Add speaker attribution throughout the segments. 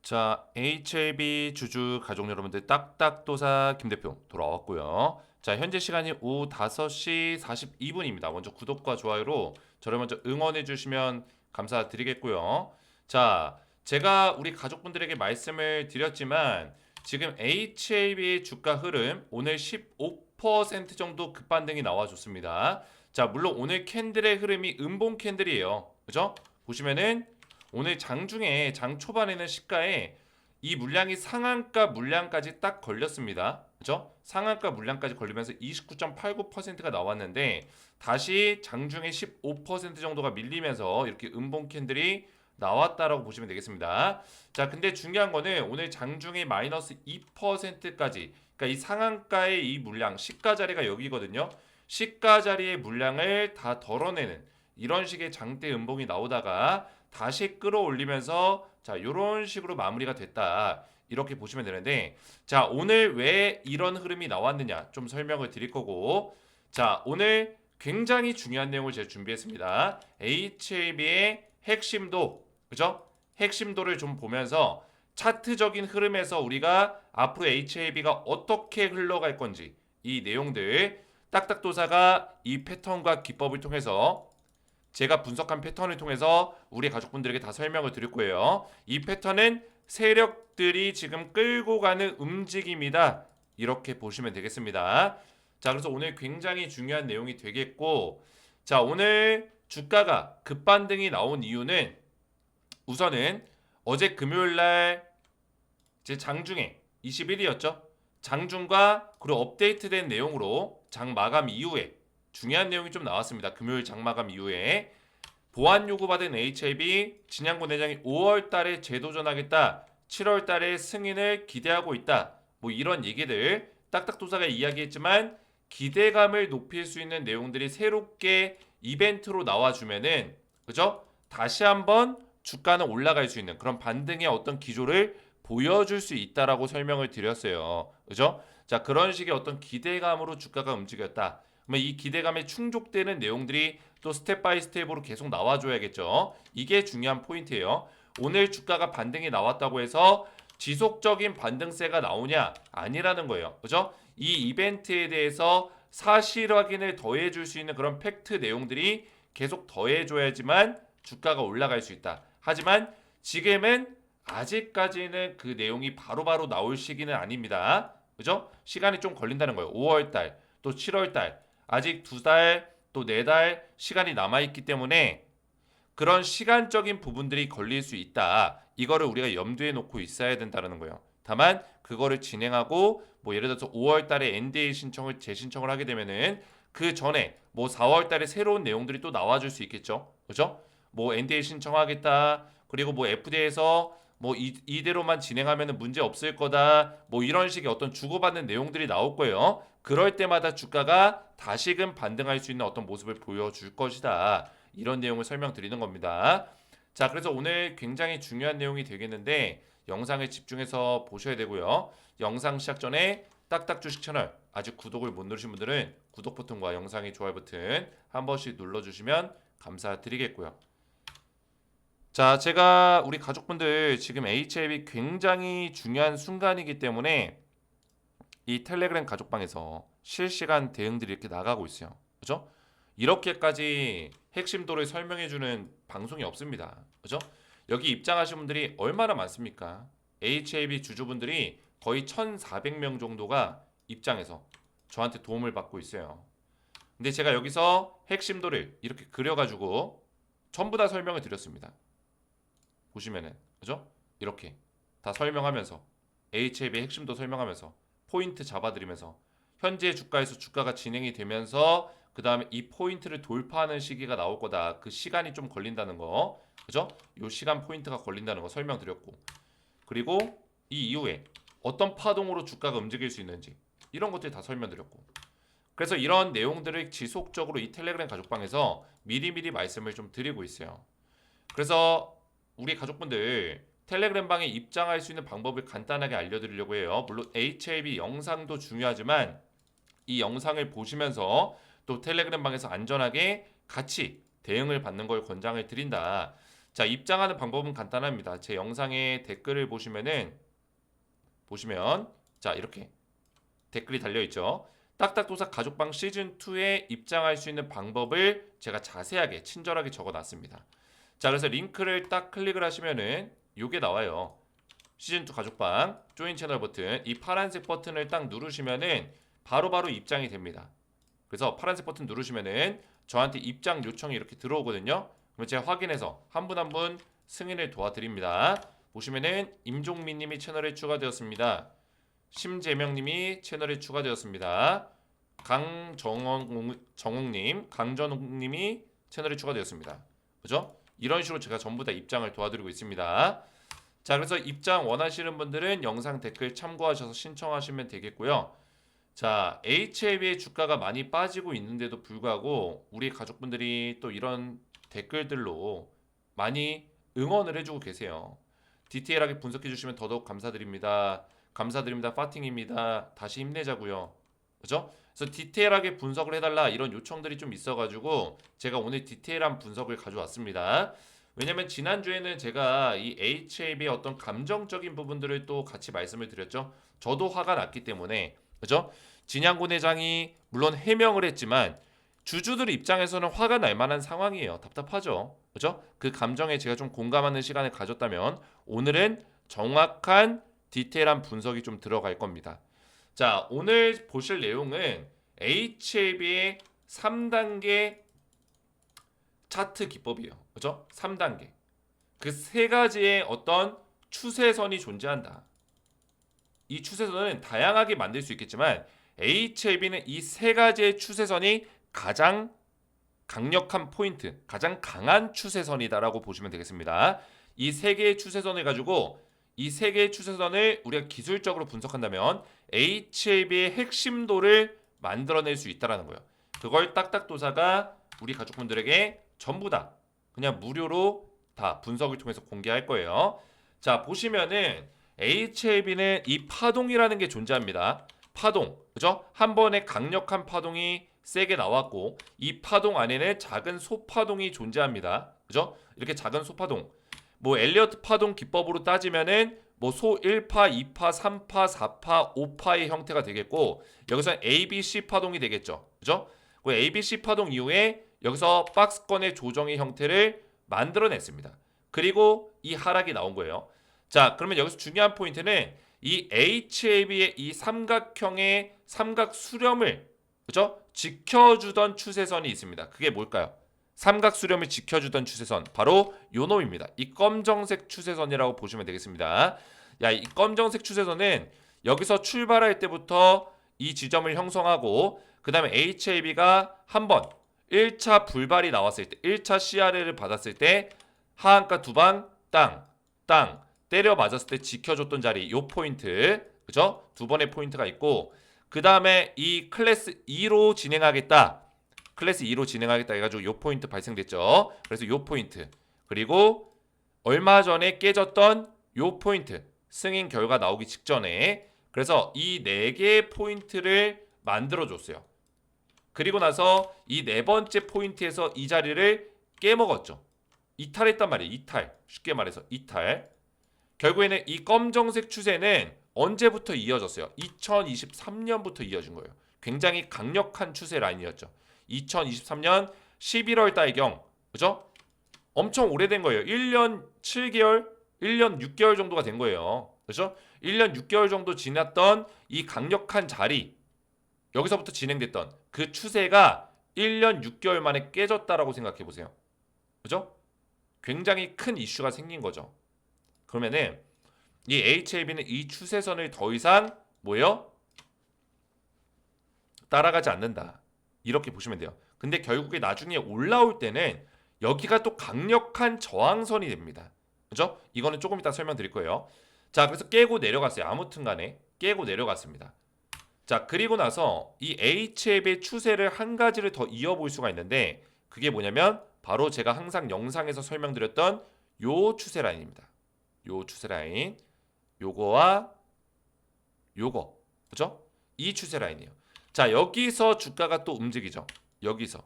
Speaker 1: 자, HLB 주주 가족 여러분들 딱딱도사 김 대표 돌아왔고요. 자, 현재 시간이 오후 5시 42분입니다. 먼저 구독과 좋아요로 저를 먼저 응원해 주시면 감사드리겠고요. 자, 제가 우리 가족분들에게 말씀을 드렸지만 지금 HLB의 주가 흐름 오늘 15% 정도 급반등이 나와줬습니다. 자, 물론 오늘 캔들의 흐름이 음봉 캔들이에요. 그죠? 보시면은 오늘 장중에 장 초반에는 시가에 이 물량이 상한가 물량까지 딱 걸렸습니다. 그죠? 상한가 물량까지 걸리면서 29.89%가 나왔는데 다시 장중에 15% 정도가 밀리면서 이렇게 음봉 캔들이 나왔다라고 보시면 되겠습니다. 자, 근데 중요한 거는 오늘 장중에 마이너스 2%까지 그러니까 이 상한가의 이 물량 시가 자리가 여기거든요. 시가 자리의 물량을 다 덜어내는 이런 식의 장대 음봉이 나오다가 다시 끌어올리면서 자, 요런 식으로 마무리가 됐다. 이렇게 보시면 되는데 자, 오늘 왜 이런 흐름이 나왔느냐 좀 설명을 드릴 거고 자, 오늘 굉장히 중요한 내용을 제가 준비했습니다. HLB의 핵심도 그죠? 핵심도를 좀 보면서 차트적인 흐름에서 우리가 앞으로 HLB가 어떻게 흘러갈 건지 이 내용들 딱딱도사가 이 패턴과 기법을 통해서 제가 분석한 패턴을 통해서 우리 가족분들에게 다 설명을 드릴 거예요. 이 패턴은 세력들이 지금 끌고 가는 움직임이다. 이렇게 보시면 되겠습니다. 자, 그래서 오늘 굉장히 중요한 내용이 되겠고, 자, 오늘 주가가 급반등이 나온 이유는 우선은 어제 금요일 날 제 장중에 21일이었죠. 장중과 그리고 업데이트된 내용으로 장 마감 이후에 중요한 내용이 좀 나왔습니다. 금요일 장 마감 이후에 보안 요구받은 HLB 진양구 내장이 5월 달에 재도전하겠다. 7월 달에 승인을 기대하고 있다. 뭐 이런 얘기들 딱딱도사가 이야기했지만 기대감을 높일 수 있는 내용들이 새롭게 이벤트로 나와주면은 그죠? 다시 한번 주가는 올라갈 수 있는 그런 반등의 어떤 기조를 보여줄 수 있다라고 설명을 드렸어요. 그죠? 자, 그런 식의 어떤 기대감으로 주가가 움직였다. 그러면 이 기대감에 충족되는 내용들이 또 스텝 바이 스텝으로 계속 나와줘야겠죠. 이게 중요한 포인트예요. 오늘 주가가 반등이 나왔다고 해서 지속적인 반등세가 나오냐? 아니라는 거예요. 그죠? 이 이벤트에 대해서 사실 확인을 더해줄 수 있는 그런 팩트 내용들이 계속 더해줘야지만 주가가 올라갈 수 있다. 하지만 지금은 아직까지는 그 내용이 바로바로 나올 시기는 아닙니다. 그죠? 시간이 좀 걸린다는 거예요. 5월달, 또 7월달, 아직 2달, 또 4달 시간이 남아있기 때문에 그런 시간적인 부분들이 걸릴 수 있다. 이거를 우리가 염두에 놓고 있어야 된다는 거예요. 다만 그거를 진행하고 뭐 예를 들어서 5월 달에 NDA 신청을 재신청을 하게 되면은 그 전에 뭐 4월 달에 새로운 내용들이 또 나와줄 수 있겠죠. 그죠? 뭐 NDA 신청하겠다. 그리고 뭐 FDA에서 뭐 이대로만 진행하면 문제 없을 거다. 뭐 이런 식의 어떤 주고받는 내용들이 나올 거예요. 그럴 때마다 주가가 다시금 반등할 수 있는 어떤 모습을 보여줄 것이다. 이런 내용을 설명드리는 겁니다. 자, 그래서 오늘 굉장히 중요한 내용이 되겠는데 영상에 집중해서 보셔야 되고요. 영상 시작 전에 딱딱 주식 채널 아직 구독을 못 누르신 분들은 구독 버튼과 영상의 좋아요 버튼 한 번씩 눌러주시면 감사드리겠고요. 자, 제가 우리 가족분들 지금 HLB 굉장히 중요한 순간이기 때문에 이 텔레그램 가족방에서 실시간 대응들이 이렇게 나가고 있어요. 그죠? 이렇게까지 핵심도를 설명해주는 방송이 없습니다. 그죠? 여기 입장하신 분들이 얼마나 많습니까? HLB 주주분들이 거의 1,400명 정도가 입장해서 저한테 도움을 받고 있어요. 근데 제가 여기서 핵심도를 이렇게 그려가지고 전부 다 설명을 드렸습니다. 보시면은 그죠? 이렇게 다 설명하면서 HLB 핵심도 설명하면서 포인트 잡아드리면서 현재 주가에서 주가가 진행이 되면서 그 다음에 이 포인트를 돌파하는 시기가 나올 거다. 그 시간이 좀 걸린다는 거. 그죠? 요 시간 포인트가 걸린다는 거 설명드렸고. 그리고 이 이후에 어떤 파동으로 주가가 움직일 수 있는지 이런 것들 다 설명드렸고. 그래서 이런 내용들을 지속적으로 이 텔레그램 가족방에서 미리미리 말씀을 좀 드리고 있어요. 그래서 우리 가족분들 텔레그램 방에 입장할 수 있는 방법을 간단하게 알려드리려고 해요. 물론 HLB 영상도 중요하지만 이 영상을 보시면서 또 텔레그램 방에서 안전하게 같이 대응을 받는 걸 권장을 드린다. 자, 입장하는 방법은 간단합니다. 제 영상에 댓글을 보시면 자, 이렇게 댓글이 달려 있죠. 딱딱도사 가족방 시즌2에 입장할 수 있는 방법을 제가 자세하게 친절하게 적어 놨습니다. 자, 그래서 링크를 딱 클릭을 하시면은 요게 나와요. 시즌2 가족방 조인 채널 버튼, 이 파란색 버튼을 딱 누르시면은 바로바로 입장이 됩니다. 그래서 파란색 버튼 누르시면은 저한테 입장 요청이 이렇게 들어오거든요. 그럼 제가 확인해서 한 분 한 분 승인을 도와드립니다. 보시면은 임종민 님이 채널에 추가되었습니다. 심재명님이 채널에 추가되었습니다. 정홍님, 강전홍님이 채널에 추가되었습니다. 그죠? 이런 식으로 제가 전부 다 입장을 도와드리고 있습니다. 자, 그래서 입장 원하시는 분들은 영상 댓글 참고하셔서 신청하시면 되겠고요. 자, HLB의 주가가 많이 빠지고 있는데도 불구하고 우리 가족분들이 또 이런 댓글들로 많이 응원을 해주고 계세요. 디테일하게 분석해 주시면 더더욱 감사드립니다. 감사드립니다. 파팅입니다. 다시 힘내자고요. 그죠? 그래서 디테일하게 분석을 해달라 이런 요청들이 좀 있어가지고 제가 오늘 디테일한 분석을 가져왔습니다. 왜냐면 지난주에는 제가 이 HAB의 어떤 감정적인 부분들을 또 같이 말씀을 드렸죠. 저도 화가 났기 때문에 그죠? 진양곤 회장이 물론 해명을 했지만 주주들 입장에서는 화가 날 만한 상황이에요. 답답하죠. 그죠? 그 감정에 제가 좀 공감하는 시간을 가졌다면 오늘은 정확한 디테일한 분석이 좀 들어갈 겁니다. 자, 오늘 보실 내용은 HLB의 3단계 차트 기법이에요. 그죠? 3단계. 그 세 가지의 어떤 추세선이 존재한다. 이 추세선은 다양하게 만들 수 있겠지만 HLB는 이 세 가지의 추세선이 가장 강력한 포인트, 가장 강한 추세선이다라고 보시면 되겠습니다. 이 세 개의 추세선을 가지고 이 세 개의 추세선을 우리가 기술적으로 분석한다면 HLB의 핵심도를 만들어낼 수 있다라는 거예요. 그걸 딱딱도사가 우리 가족분들에게 전부 다 그냥 무료로 다 분석을 통해서 공개할 거예요. 자, 보시면은 HLB는 이 파동이라는 게 존재합니다. 파동, 그죠? 한 번에 강력한 파동이 세게 나왔고 이 파동 안에는 작은 소파동이 존재합니다. 그죠? 이렇게 작은 소파동. 뭐 엘리어트 파동 기법으로 따지면은 뭐 소 1파, 2파, 3파, 4파, 5파의 형태가 되겠고 여기서 ABC 파동이 되겠죠. 그죠? 그 ABC 파동 이후에 여기서 박스권의 조정의 형태를 만들어냈습니다. 그리고 이 하락이 나온 거예요. 자, 그러면 여기서 중요한 포인트는 이 HLB의 이 삼각형의 삼각 수렴을 그죠? 지켜주던 추세선이 있습니다. 그게 뭘까요? 삼각 수렴을 지켜주던 추세선 바로 요 놈입니다. 이 검정색 추세선이라고 보시면 되겠습니다. 야, 이 검정색 추세선은 여기서 출발할 때부터 이 지점을 형성하고 그 다음에 HLB가 한번 1차 불발이 나왔을 때 1차 CRL을 받았을 때 하한가 두 방 땅 때려 맞았을 때 지켜줬던 자리 요 포인트 그죠? 두 번의 포인트가 있고 그 다음에 이 클래스 2로 진행하겠다 해가지고 요 포인트 발생됐죠. 그래서 요 포인트 그리고 얼마 전에 깨졌던 요 포인트 승인 결과 나오기 직전에 그래서 이 4개의 포인트를 만들어줬어요. 그리고 나서 이 네 번째 포인트에서 이 자리를 깨먹었죠. 이탈했단 말이에요. 이탈. 쉽게 말해서 이탈. 결국에는 이 검정색 추세는 언제부터 이어졌어요? 2023년부터 이어진 거예요. 굉장히 강력한 추세 라인이었죠. 2023년 11월 달경 그죠? 엄청 오래된 거예요. 1년 7개월, 1년 6개월 정도가 된 거예요. 그죠? 1년 6개월 정도 지났던 이 강력한 자리 여기서부터 진행됐던 그 추세가 1년 6개월 만에 깨졌다라고 생각해 보세요. 그죠? 굉장히 큰 이슈가 생긴 거죠. 그러면은 이 HLB는 이 추세선을 더 이상 뭐예요? 따라가지 않는다. 이렇게 보시면 돼요. 근데 결국에 나중에 올라올 때는 여기가 또 강력한 저항선이 됩니다. 그죠? 이거는 조금 이따 설명드릴 거예요. 자, 그래서 깨고 내려갔어요. 아무튼 간에 깨고 내려갔습니다. 자, 그리고 나서 이 HLB의 추세를 한 가지를 더 이어볼 수가 있는데 그게 뭐냐면 바로 제가 항상 영상에서 설명드렸던 요 추세 라인입니다. 요 추세 라인 요거와 요거 그죠? 이 추세 라인이에요. 자, 여기서 주가가 또 움직이죠. 여기서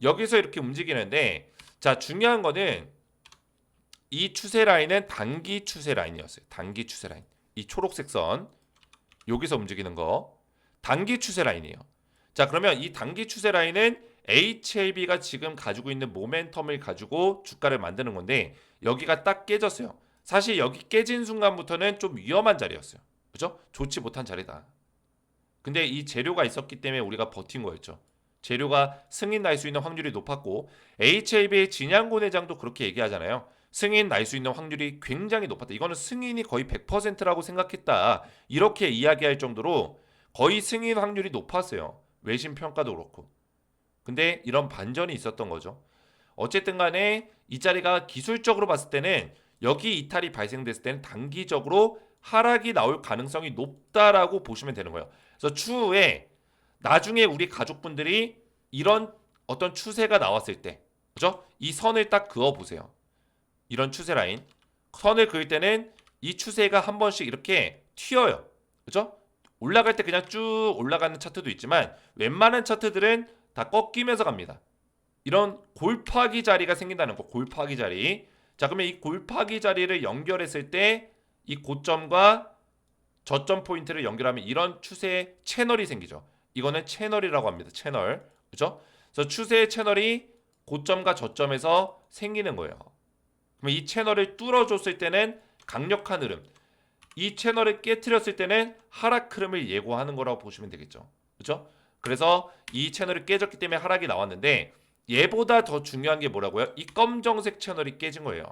Speaker 1: 이렇게 움직이는데 자, 중요한 거는 이 추세 라인은 단기 추세 라인이었어요. 단기 추세 라인. 이 초록색 선 여기서 움직이는 거 단기 추세 라인이에요. 자, 그러면 이 단기 추세 라인은 HLB가 지금 가지고 있는 모멘텀을 가지고 주가를 만드는 건데 여기가 딱 깨졌어요. 사실 여기 깨진 순간부터는 좀 위험한 자리였어요. 그죠? 좋지 못한 자리다. 근데 이 재료가 있었기 때문에 우리가 버틴 거였죠. 재료가 승인 날 수 있는 확률이 높았고 HLB의 진양고 내장도 그렇게 얘기하잖아요. 승인 날 수 있는 확률이 굉장히 높았다. 이거는 승인이 거의 100%라고 생각했다. 이렇게 이야기할 정도로 거의 승인 확률이 높았어요. 외신 평가도 그렇고. 근데 이런 반전이 있었던 거죠. 어쨌든 간에 이 자리가 기술적으로 봤을 때는 여기 이탈이 발생됐을 때는 단기적으로 하락이 나올 가능성이 높다라고 보시면 되는 거예요. 그래서 추후에 나중에 우리 가족분들이 이런 어떤 추세가 나왔을 때, 그죠? 이 선을 딱 그어 보세요. 이런 추세 라인. 선을 그을 때는 이 추세가 한 번씩 이렇게 튀어요. 그죠? 올라갈 때 그냥 쭉 올라가는 차트도 있지만 웬만한 차트들은 다 꺾이면서 갑니다. 이런 골파기 자리가 생긴다는 거. 골파기 자리. 자, 그러면 이 골파기 자리를 연결했을 때 이 고점과 저점 포인트를 연결하면 이런 추세의 채널이 생기죠. 이거는 채널이라고 합니다. 채널. 그죠? 그래서 추세의 채널이 고점과 저점에서 생기는 거예요. 그럼 이 채널을 뚫어줬을 때는 강력한 흐름. 이 채널을 깨트렸을 때는 하락 흐름을 예고하는 거라고 보시면 되겠죠. 그죠? 그래서 이 채널이 깨졌기 때문에 하락이 나왔는데 얘보다 더 중요한 게 뭐라고요? 이 검정색 채널이 깨진 거예요.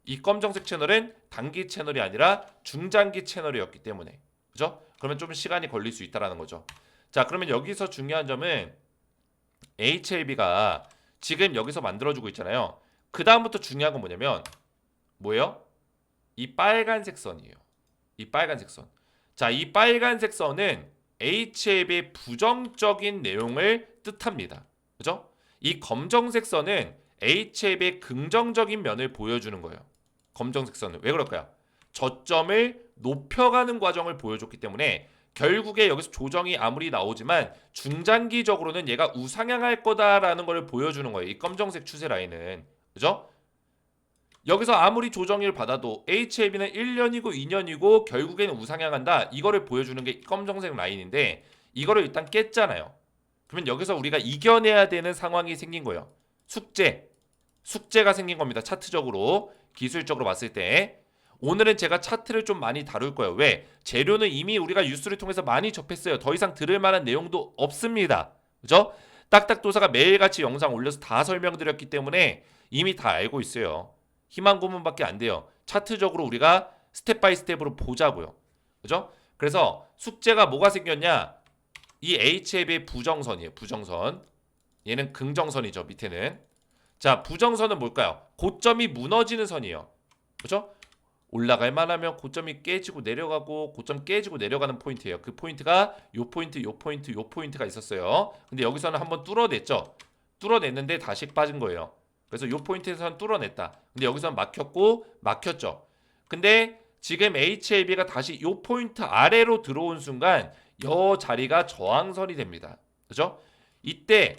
Speaker 1: 이 검정색 채널은 단기 채널이 아니라 중장기 채널이었기 때문에. 그죠? 그러면 좀 시간이 걸릴 수 있다라는 거죠. 자, 그러면 여기서 중요한 점은 HLB가 지금 여기서 만들어주고 있잖아요. 그 다음부터 중요한 건 뭐냐면 뭐예요? 이 빨간색 선이에요. 이 빨간색 선. 자, 이 빨간색 선은 HLB의 부정적인 내용을 뜻합니다. 그죠? 이 검정색 선은 HLB의 긍정적인 면을 보여주는 거예요. 검정색 선은. 왜 그럴까요? 저점을 높여가는 과정을 보여줬기 때문에 결국에 여기서 조정이 아무리 나오지만 중장기적으로는 얘가 우상향할 거다라는 걸 보여주는 거예요. 이 검정색 추세 라인은. 그죠? 여기서 아무리 조정을 받아도 HLB는 1년이고 2년이고 결국에는 우상향한다. 이거를 보여주는 게 검정색 라인인데 이거를 일단 깼잖아요. 그러면 여기서 우리가 이겨내야 되는 상황이 생긴 거예요. 숙제가 생긴 겁니다. 차트적으로 기술적으로 봤을 때 오늘은 제가 차트를 좀 많이 다룰 거예요. 왜? 재료는 이미 우리가 뉴스를 통해서 많이 접했어요. 더 이상 들을 만한 내용도 없습니다. 그죠? 딱딱도사가 매일같이 영상 올려서 다 설명드렸기 때문에 이미 다 알고 있어요. 희망 고문밖에 안 돼요. 차트적으로 우리가 스텝 바이 스텝으로 보자고요. 그죠? 그래서 숙제가 뭐가 생겼냐? 이 HLB의 부정선이에요. 부정선. 얘는 긍정선이죠. 밑에는. 자, 부정선은 뭘까요? 고점이 무너지는 선이에요. 그죠? 올라갈 만하면 고점이 깨지고 내려가고 고점 깨지고 내려가는 포인트예요. 그 포인트가 요 포인트, 요 포인트, 요 포인트가 있었어요. 근데 여기서는 한번 뚫어냈죠. 뚫어냈는데 다시 빠진 거예요. 그래서 요 포인트에서는 뚫어냈다. 근데 여기서는 막혔고 막혔죠. 근데 지금 HLB가 다시 요 포인트 아래로 들어온 순간 요 자리가 저항선이 됩니다. 그죠? 이때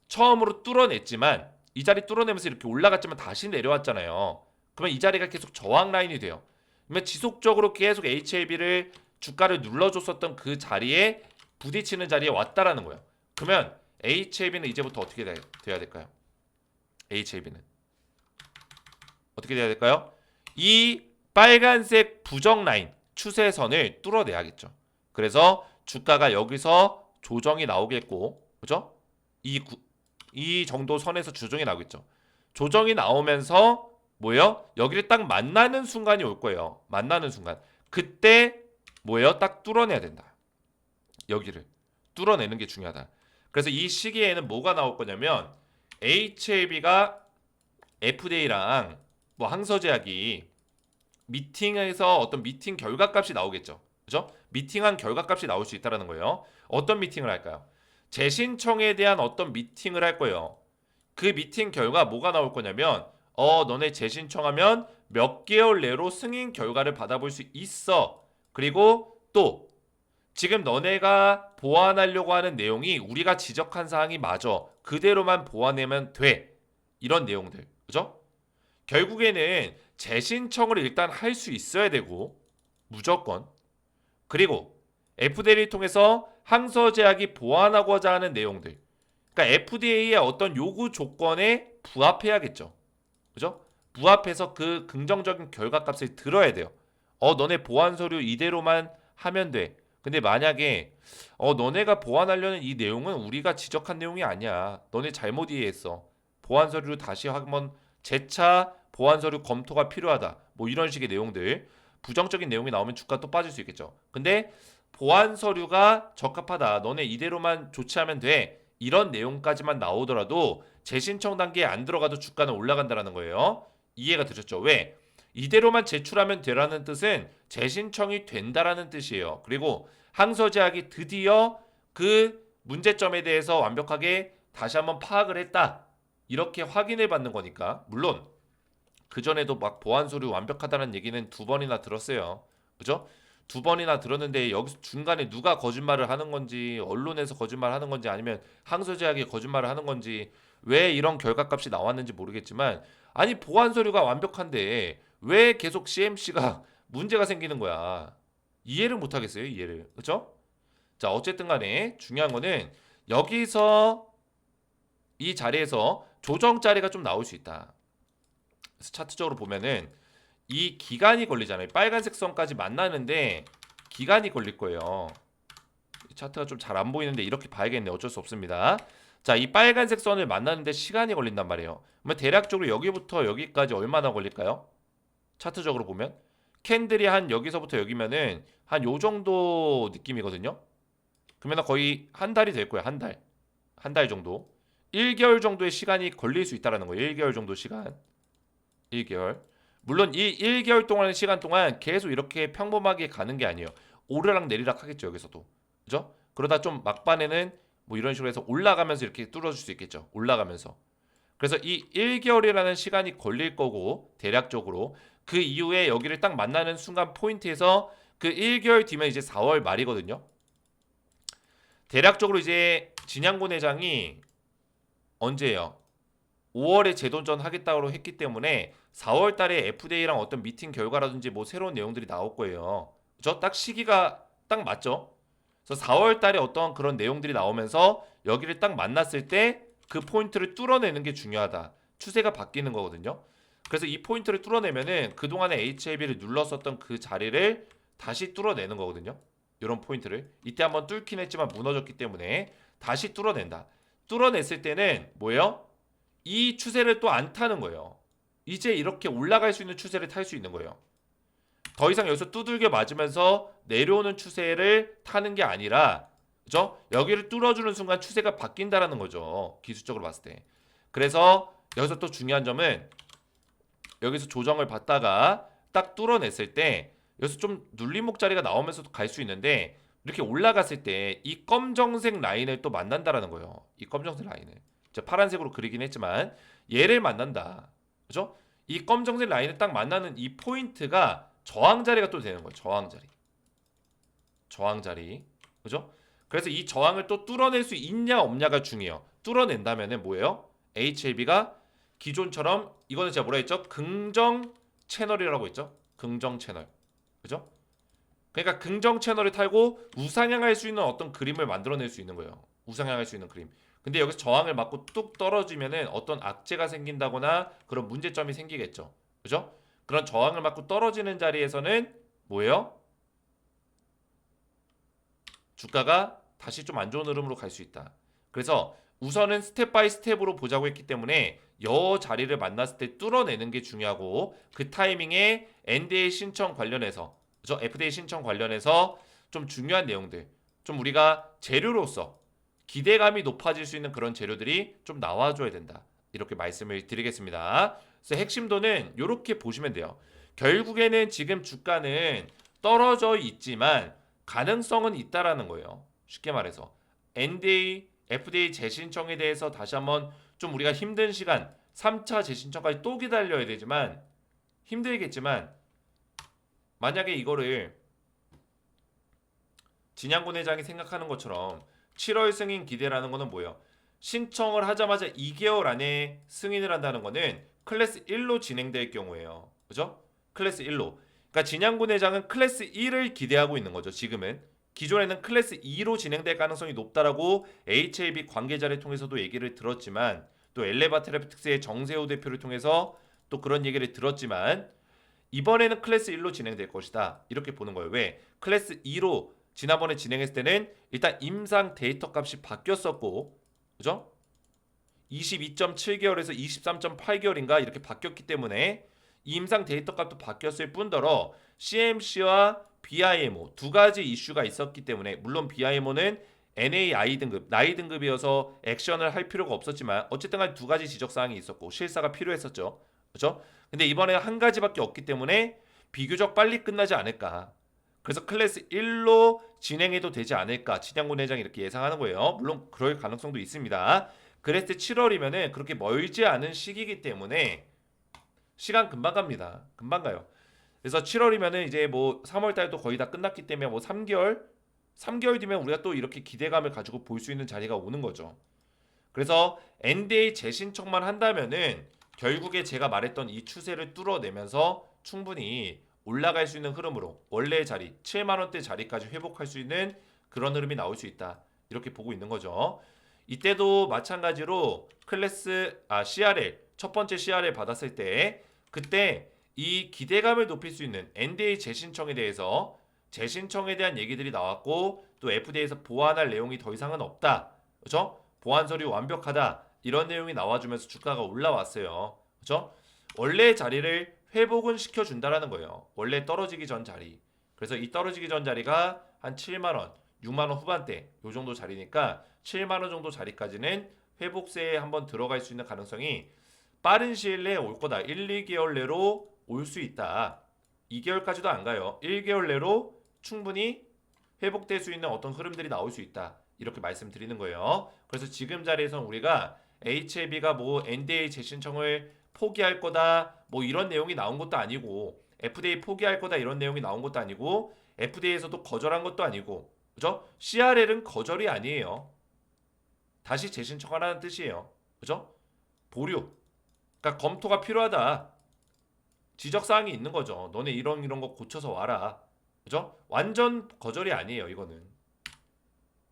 Speaker 1: 처음으로 뚫어냈지만 이 자리 뚫어내면서 이렇게 올라갔지만 다시 내려왔잖아요. 그러면 이 자리가 계속 저항 라인이 돼요. 그러면 지속적으로 계속 HLB를 주가를 눌러줬었던 그 자리에 부딪히는 자리에 왔다라는 거예요. 그러면 HLB는 이제부터 어떻게 돼야 될까요? HLB는 어떻게 돼야 될까요? 이 빨간색 부정 라인 추세선을 뚫어내야겠죠. 그래서 주가가 여기서 조정이 나오겠고, 그죠? 이 정도 선에서 조정이 나오겠죠. 조정이 나오면서 뭐예요? 여기를 딱 만나는 순간이 올 거예요. 만나는 순간. 그때 뭐예요? 딱 뚫어내야 된다. 여기를 뚫어내는 게 중요하다. 그래서 이 시기에는 뭐가 나올 거냐면 HLB가 FDA랑 뭐 항서제약이 미팅에서 어떤 미팅 결과값이 나오겠죠. 그죠? 미팅한 결과값이 나올 수 있다는 거예요. 어떤 미팅을 할까요? 재신청에 대한 어떤 미팅을 할 거예요. 그 미팅 결과 뭐가 나올 거냐면 너네 재신청하면 몇 개월 내로 승인 결과를 받아볼 수 있어. 그리고 또 지금 너네가 보완하려고 하는 내용이 우리가 지적한 사항이 맞아. 그대로만 보완하면 돼. 이런 내용들. 그죠? 결국에는 재신청을 일단 할 수 있어야 되고 무조건. 그리고 FDA를 통해서 항서제약이 보완하고자 하는 내용들. 그러니까 FDA의 어떤 요구 조건에 부합해야겠죠. 그죠? 부합해서 그 긍정적인 결과값을 들어야 돼요. 너네 보완 서류 이대로만 하면 돼. 근데 만약에 너네가 보완하려는 이 내용은 우리가 지적한 내용이 아니야. 너네 잘못 이해했어. 보완 서류를 다시 한번 재차 보완 서류 검토가 필요하다. 뭐 이런 식의 내용들. 부정적인 내용이 나오면 주가 또 빠질 수 있겠죠. 근데 보완 서류가 적합하다. 너네 이대로만 조치하면 돼. 이런 내용까지만 나오더라도 재신청 단계에 안 들어가도 주가는 올라간다라는 거예요. 이해가 되셨죠? 왜? 이대로만 제출하면 되라는 뜻은 재신청이 된다라는 뜻이에요. 그리고 항서제약이 드디어 그 문제점에 대해서 완벽하게 다시 한번 파악을 했다. 이렇게 확인을 받는 거니까. 물론 그전에도 막 보안 서류 완벽하다는 얘기는 두 번이나 들었어요. 그죠? 두 번이나 들었는데 여기서 중간에 누가 거짓말을 하는 건지, 언론에서 거짓말 하는 건지, 아니면 항소제약이 거짓말을 하는 건지, 왜 이런 결과값이 나왔는지 모르겠지만, 아니 보안 서류가 완벽한데 왜 계속 CMC가 문제가 생기는 거야? 이해를 못 하겠어요, 이해를. 그죠? 자, 어쨌든 간에 중요한 거는 여기서 이 자리에서 조정 자리가 좀 나올 수 있다. 그래서 차트적으로 보면은 이 기간이 걸리잖아요. 빨간색 선까지 만나는데 기간이 걸릴 거예요. 차트가 좀 잘 안 보이는데 이렇게 봐야겠네. 어쩔 수 없습니다. 자, 이 빨간색 선을 만나는데 시간이 걸린단 말이에요. 그러면 대략적으로 여기부터 여기까지 얼마나 걸릴까요? 차트적으로 보면 캔들이 한 여기서부터 여기면은 한 요 정도 느낌이거든요. 그러면 거의 한 달이 될 거야. 한 달. 한 달 정도. 1개월 정도의 시간이 걸릴 수 있다라는 거예요. 1개월 정도 시간. 1개월. 물론 이 1개월 동안의 시간 동안 계속 이렇게 평범하게 가는 게 아니에요. 오르락 내리락 하겠죠, 여기서도. 그죠? 그러다 좀 막판에는 뭐 이런 식으로 해서 올라가면서 이렇게 뚫어줄 수 있겠죠. 올라가면서. 그래서 이 1개월이라는 시간이 걸릴 거고 대략적으로 그 이후에 여기를 딱 만나는 순간 포인트에서 그 1개월 뒤면 이제 4월 말이거든요. 대략적으로 이제 진양곤 회장이 언제예요? 5월에 재도전 하겠다고 했기 때문에 4월 달에 FDA랑 어떤 미팅 결과라든지 뭐 새로운 내용들이 나올 거예요. 저 딱 시기가 딱 맞죠? 그래서 4월 달에 어떤 그런 내용들이 나오면서 여기를 딱 만났을 때 그 포인트를 뚫어내는 게 중요하다. 추세가 바뀌는 거거든요. 그래서 이 포인트를 뚫어내면은 그동안에 HLB를 눌렀었던 그 자리를 다시 뚫어내는 거거든요. 이런 포인트를. 이때 한번 뚫긴 했지만 무너졌기 때문에 다시 뚫어낸다. 뚫어냈을 때는 뭐예요? 이 추세를 또 안 타는 거예요. 이제 이렇게 올라갈 수 있는 추세를 탈 수 있는 거예요. 더 이상 여기서 두들겨 맞으면서 내려오는 추세를 타는 게 아니라, 그죠? 여기를 뚫어주는 순간 추세가 바뀐다라는 거죠. 기술적으로 봤을 때. 그래서 여기서 또 중요한 점은 여기서 조정을 받다가 딱 뚫어냈을 때 여기서 좀 눌림목 자리가 나오면서도 갈 수 있는데 이렇게 올라갔을 때 이 검정색 라인을 또 만난다라는 거예요. 이 검정색 라인을. 파란색으로 그리긴 했지만 얘를 만난다. 그죠? 이 검정색 라인을 딱 만나는 이 포인트가 저항 자리가 또 되는 거예요. 저항 자리. 저항 자리. 그죠? 그래서 이 저항을 또 뚫어낼 수 있냐 없냐가 중요해요. 뚫어낸다면은 뭐예요? HLB가 기존처럼 이거는 제가 뭐라 했죠? 긍정 채널이라고 했죠? 긍정 채널. 그죠? 그러니까 긍정 채널을 타고 우상향할 수 있는 어떤 그림을 만들어낼 수 있는 거예요. 우상향할 수 있는 그림. 근데 여기서 저항을 맞고 뚝 떨어지면은 어떤 악재가 생긴다거나 그런 문제점이 생기겠죠. 그죠? 그런 저항을 맞고 떨어지는 자리에서는 뭐예요? 주가가 다시 좀 안 좋은 흐름으로 갈 수 있다. 그래서 우선은 스텝 바이 스텝으로 보자고 했기 때문에 여 자리를 만났을 때 뚫어내는 게 중요하고 그 타이밍에 NDA 신청 관련해서 그죠? FDA 신청 관련해서 좀 중요한 내용들 좀 우리가 재료로서 기대감이 높아질 수 있는 그런 재료들이 좀 나와줘야 된다. 이렇게 말씀을 드리겠습니다. 그래서 핵심도는 이렇게 보시면 돼요. 결국에는 지금 주가는 떨어져 있지만 가능성은 있다라는 거예요. 쉽게 말해서 NDA, FDA 재신청에 대해서 다시 한번 좀 우리가 힘든 시간 3차 재신청까지 또 기다려야 되지만 힘들겠지만 만약에 이거를 진양곤 회장이 생각하는 것처럼 7월 승인 기대라는 거는 뭐예요? 신청을 하자마자 2개월 안에 승인을 한다는 거는 클래스 1로 진행될 경우에요. 그죠? 클래스 1로. 그러니까 진양군 회장은 클래스 1을 기대하고 있는 거죠. 지금은. 기존에는 클래스 2로 진행될 가능성이 높다라고 HAB 관계자를 통해서도 얘기를 들었지만 또 엘레바트랩틱스의 정세호 대표를 통해서 또 그런 얘기를 들었지만 이번에는 클래스 1로 진행될 것이다. 이렇게 보는 거예요. 왜? 클래스 2로 지난번에 진행했을 때는 일단 임상 데이터 값이 바뀌었었고 그죠? 22.7개월에서 23.8개월인가 이렇게 바뀌었기 때문에 임상 데이터 값도 바뀌었을 뿐더러 CMC와 BIMO 두 가지 이슈가 있었기 때문에 물론 BIMO는 NAI 등급, 나이 등급이어서 액션을 할 필요가 없었지만 어쨌든 간 두 가지 지적 사항이 있었고 실사가 필요했었죠. 그렇죠? 근데 이번에 한 가지밖에 없기 때문에 비교적 빨리 끝나지 않을까. 그래서 클래스 1로 진행해도 되지 않을까. 진양군 회장이 이렇게 예상하는 거예요. 물론 그럴 가능성도 있습니다. 그랬을 때 7월이면은 그렇게 멀지 않은 시기이기 때문에 시간 금방 갑니다. 금방 가요. 그래서 7월이면은 이제 뭐 3월 달도 거의 다 끝났기 때문에 뭐 3개월 뒤면 우리가 또 이렇게 기대감을 가지고 볼 수 있는 자리가 오는 거죠. 그래서 NDA 재신청만 한다면은 결국에 제가 말했던 이 추세를 뚫어내면서 충분히 올라갈 수 있는 흐름으로 원래의 자리 7만 원대 자리까지 회복할 수 있는 그런 흐름이 나올 수 있다. 이렇게 보고 있는 거죠. 이때도 마찬가지로 CRL 첫 번째 CRL 받았을 때 그때 이 기대감을 높일 수 있는 NDA 재신청에 대해서 재신청에 대한 얘기들이 나왔고 또 FDA에서 보완할 내용이 더 이상은 없다. 그렇죠? 보완 서류 완벽하다. 이런 내용이 나와주면서 주가가 올라왔어요. 그렇죠? 원래 자리를 회복은 시켜준다라는 거예요. 원래 떨어지기 전 자리. 그래서 이 떨어지기 전 자리가 한 7만 원, 6만 원 후반대 요 정도 자리니까 7만 원 정도 자리까지는 회복세에 한번 들어갈 수 있는 가능성이 빠른 시일 내에 올 거다. 1, 2개월 내로 올 수 있다. 2개월까지도 안 가요. 1개월 내로 충분히 회복될 수 있는 어떤 흐름들이 나올 수 있다. 이렇게 말씀드리는 거예요. 그래서 지금 자리에서 우리가 HAB가 뭐 NDA 재신청을 포기할 거다. 뭐 이런 내용이 나온 것도 아니고 FDA 포기할 거다 이런 내용이 나온 것도 아니고 FDA에서도 거절한 것도 아니고 그죠? CRL은 거절이 아니에요. 다시 재신청하라는 뜻이에요. 그죠? 보류. 그러니까 검토가 필요하다. 지적사항이 있는 거죠. 너네 이런 거 고쳐서 와라. 그죠? 완전 거절이 아니에요. 이거는.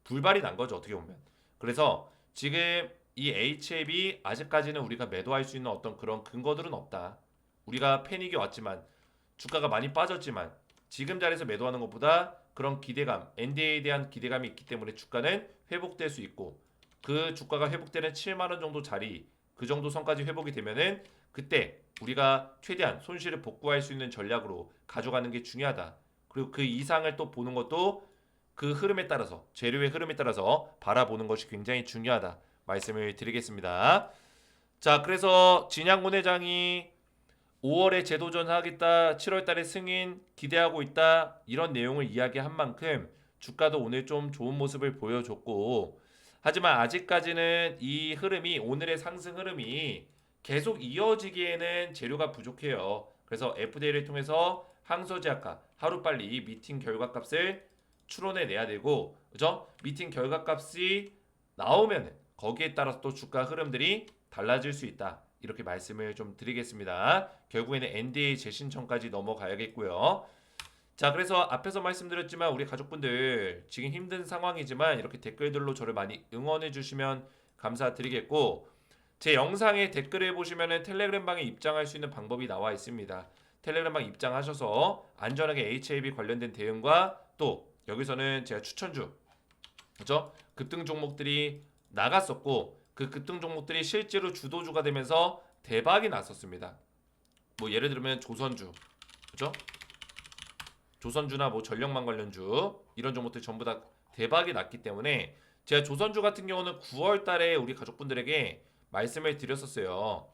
Speaker 1: 불발이 난 거죠. 어떻게 보면. 그래서 지금 이 HAB 아직까지는 우리가 매도할 수 있는 어떤 그런 근거들은 없다. 우리가 패닉이 왔지만 주가가 많이 빠졌지만 지금 자리에서 매도하는 것보다 그런 기대감, NDA에 대한 기대감이 있기 때문에 주가는 회복될 수 있고 그 주가가 회복되는 7만 원 정도 자리 그 정도 선까지 회복이 되면은 그때 우리가 최대한 손실을 복구할 수 있는 전략으로 가져가는 게 중요하다. 그리고 그 이상을 또 보는 것도 그 흐름에 따라서 재료의 흐름에 따라서 바라보는 것이 굉장히 중요하다. 말씀을 드리겠습니다. 자, 그래서 진양군 회장이 5월에 재도전 하겠다, 7월 달에 승인 기대하고 있다 이런 내용을 이야기한 만큼 주가도 오늘 좀 좋은 모습을 보여줬고 하지만 아직까지는 이 흐름이 오늘의 상승 흐름이 계속 이어지기에는 재료가 부족해요. 그래서 FDA를 통해서 항소제약과 하루빨리 미팅 결과값을 추론해 내야 되고 그죠? 미팅 결과값이 나오면 거기에 따라서 또 주가 흐름들이 달라질 수 있다. 이렇게 말씀을 좀 드리겠습니다. 결국에는 NDA 재신청까지 넘어가야겠고요. 자, 그래서 앞에서 말씀드렸지만 우리 가족분들 지금 힘든 상황이지만 이렇게 댓글들로 저를 많이 응원해 주시면 감사드리겠고 제 영상에 댓글에 보시면은 텔레그램 방에 입장할 수 있는 방법이 나와 있습니다. 텔레그램 방 입장하셔서 안전하게 HAB 관련된 대응과 또 여기서는 제가 추천주 그죠? 급등 종목들이 나갔었고 그 급등 종목들이 실제로 주도주가 되면서 대박이 났었습니다. 뭐 예를 들면 조선주, 그죠? 조선주나 뭐 전력망 관련주 이런 종목들 전부 다 대박이 났기 때문에 제가 조선주 같은 경우는 9월 달에 우리 가족분들에게 말씀을 드렸었어요.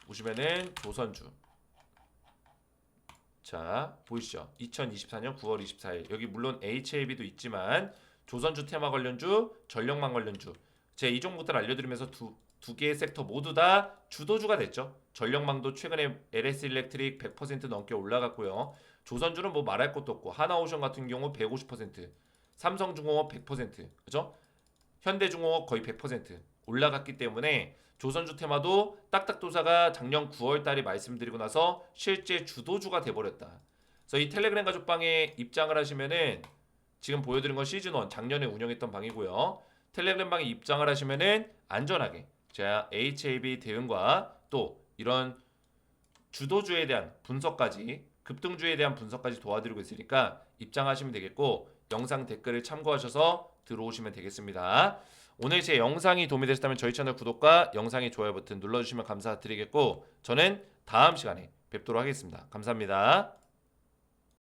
Speaker 1: 보시면은 조선주. 자, 보이시죠? 2024년 9월 24일. 여기 물론 HAB도 있지만 조선주 테마 관련주, 전력망 관련주. 제가 이 종목들 알려드리면서 두 개의 섹터 모두 다 주도주가 됐죠. 전력망도 최근에 LS 일렉트릭 100% 넘게 올라갔고요. 조선주는 뭐 말할 것도 없고 하나오션 같은 경우 150%, 삼성중공업 100%, 그죠? 현대중공업 거의 100% 올라갔기 때문에 조선주 테마도 딱딱도사가 작년 9월 달에 말씀드리고 나서 실제 주도주가 돼버렸다. 그래서 이 텔레그램 가족방에 입장을 하시면은 지금 보여드린 건 시즌1 작년에 운영했던 방이고요. 텔레그램 방에 입장을 하시면은 안전하게 제가 HAB 대응과 또 이런 주도주에 대한 분석까지 급등주에 대한 분석까지 도와드리고 있으니까 입장하시면 되겠고 영상 댓글을 참고하셔서 들어오시면 되겠습니다. 오늘 제 영상이 도움이 되셨다면 저희 채널 구독과 영상의 좋아요 버튼 눌러주시면 감사드리겠고 저는 다음 시간에 뵙도록 하겠습니다. 감사합니다.